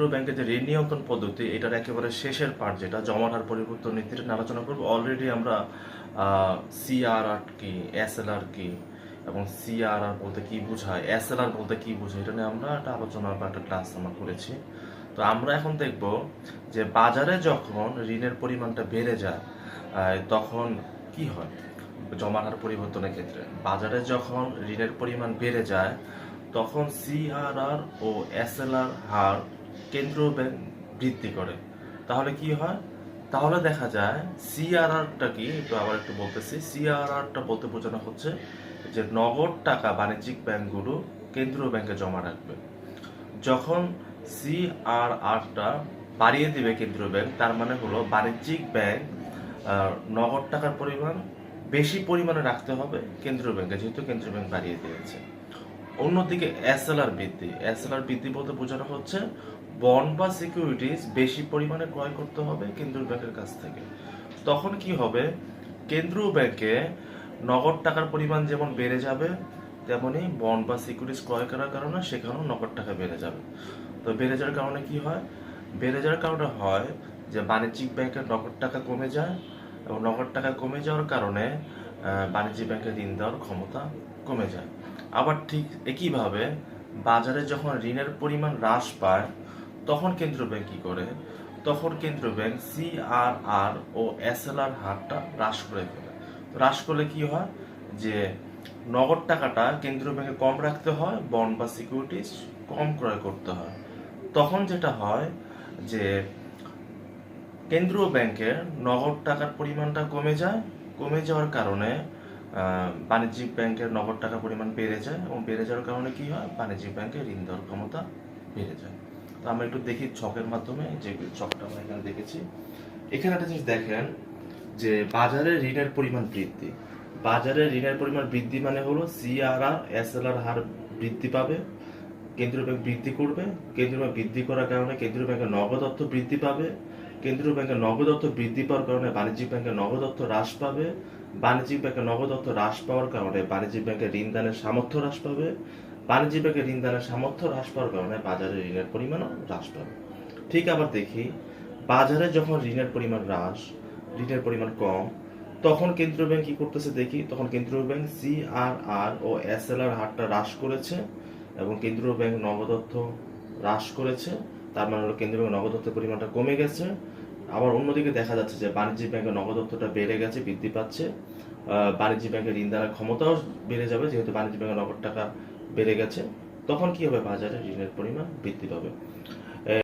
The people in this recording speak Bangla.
কেন্দ্রীয় ব্যাংকের যে ঋণ নিয়ন্ত্রণ পদ্ধতি এটার একেবারে শেষের পার্ট যেটা জমার হার পরিবর্তন নীতিটা নিয়ে আলোচনা করবো। অলরেডি আমরা সিআরআর কি, এসএলআর কি এবং সিআরআর বলতে কি বোঝায়, এসএলআর বলতে কি বোঝায় এটা নিয়ে আমরা একটা আলোচনা বা একটা ক্লাস আমরা করেছি। তো আমরা এখন দেখব যে বাজারে যখন ঋণের পরিমাণটা বেড়ে যায় তখন কি হয় জমার হার পরিবর্তনের ক্ষেত্রে। বাজারে যখন ঋণের পরিমাণ বেড়ে যায় তখন সিআরআর ও এসএলআর হার কেন্দ্রীয় ব্যাংক বৃদ্ধি করে। তাহলে কি হয়? তাহলে দেখা যায় সিআরআরটা কি, আবার একটু বলতেছি, সিআরআরটা বলতে বোঝানো হচ্ছে যে নগদ টাকা বাণিজ্যিক ব্যাংকগুলো কেন্দ্রীয় ব্যাংকে জমা রাখবে। যখন সিআরআরটা বাড়িয়ে দিবে কেন্দ্রীয় ব্যাংক, তার মানে হলো বাণিজ্যিক ব্যাংক নগদ টাকার পরিমাণ বেশি পরিমাণে রাখতে হবে কেন্দ্রীয় ব্যাংকে, যেহেতু কেন্দ্রীয় ব্যাংক বাড়িয়ে দিয়েছে। অন্যদিকে এসএলআর বৃদ্ধি বলতে বোঝানো হচ্ছে বন্ড বা সিকিউরিটিজ বেশি পরিমাণে ক্রয় করতে হবে কেন্দ্রীয় ব্যাংকের কাছ থেকে। তখন কি হবে? কেন্দ্রীয় ব্যাংকে নগদ টাকার পরিমাণ যেমন বেড়ে যাবে, তেমনি বন্ড বা সিকিউরিটিজ ক্রয় করার কারণে সেখানেও নগদ টাকা বেড়ে যাবে। তো বেড়ে যাওয়ার কারণে কি হয়? বেড়ে যাওয়ার কারণে হয় যে বাণিজ্যিক ব্যাংকের নগদ টাকা কমে যায়, এবং নগদ টাকা কমে যাওয়ার কারণে বাণিজ্যিক ব্যাংকের ঋণ দেওয়ার ক্ষমতা কমে যায়। আবার ঠিক একইভাবে বাজারে যখন ঋণের পরিমাণ হ্রাস পায় তখন কেন্দ্রীয় ব্যাংক কি করে? তখন কেন্দ্রীয় ব্যাংক সিআরআর ও এসএলআর হারটা হ্রাস করে ফেলে। হ্রাস করলে কি হয়? যে নগদ টাকাটা কেন্দ্রীয় ব্যাংকে কম রাখতে হয়, বন্ড বা সিকিউরিটিজ কম ক্রয় করতে হয়। তখন যেটা হয় যে কেন্দ্রীয় ব্যাংকের নগদ টাকার পরিমাণটা কমে যাওয়ার কারণে বাণিজ্যিক ব্যাংকের নগদ টাকার পরিমাণ বেড়ে যায়, এবং বেড়ে যাওয়ার কারণে কি হয়? বাণিজ্যিক ব্যাংকের ঋণ দেওয়ার ক্ষমতা বেড়ে যায়। তো আমরা একটু দেখি ছকের মাধ্যমে, যে ছকটা আমরা এখানে দেখেছি। এখানে একটা জিনিস দেখেন যে বাজারে ঋণের পরিমাণ বৃদ্ধি, বাজারে ঋণের পরিমাণ বৃদ্ধি মানে হলো সিআরআর এসএলআর হার বৃদ্ধি পাবে, কেন্দ্রীয় ব্যাংক বৃদ্ধি করবে। কেন্দ্রীয় ব্যাংক বৃদ্ধি করার কারণে কেন্দ্রীয় ব্যাংকের নগদ অর্থ বৃদ্ধি পাবে। কেন্দ্রীয় ব্যাংকের নগদ অর্থ বৃদ্ধি পাওয়ার কারণে বাণিজ্যিক ব্যাংকের নগদ অর্থ হ্রাস পাবে। বাণিজ্যিক ব্যাংকের নগদ অর্থ হ্রাস পাওয়ার কারণে বাণিজ্যিক ব্যাংকের ঋণ দানের সামর্থ্য হ্রাস পাবে। বাণিজ্যিক ব্যাংকের ঋণ দানের সামর্থ্য হ্রাস পাওয়ার কারণে বাজারে ঋণের পরিমাণও হ্রাস পাবে। ঠিক আবার দেখি, বাজারে যখন ঋণের পরিমাণ ঋণের পরিমাণ কম, তখন কেন্দ্রীয় ব্যাংক কি করতেছে দেখি। তখন কেন্দ্রীয় ব্যাংক সিআরআর ও এসএলআর হারটা হ্রাস করেছে, এবং কেন্দ্রীয় ব্যাংক নগদ অর্থ হ্রাস করেছে। তার মানে হলো কেন্দ্রীয় ব্যাংক নগদ অর্থের পরিমাণটা কমে গেছে। আবার অন্যদিকে দেখা যাচ্ছে যে বাণিজ্যিক ব্যাংকের নগদ অর্থটা বেড়ে গেছে, বৃদ্ধি পাচ্ছে। বাণিজ্যিক ব্যাংকের ঋণ দেওয়ার ক্ষমতাও বেড়ে যাবে, যেহেতু বাণিজ্যিক ব্যাংকের নগদ টাকা বেড়ে গেছে। তখন কি হবে? বাজারে ঋণের পরিমাণ বৃদ্ধি পাবে।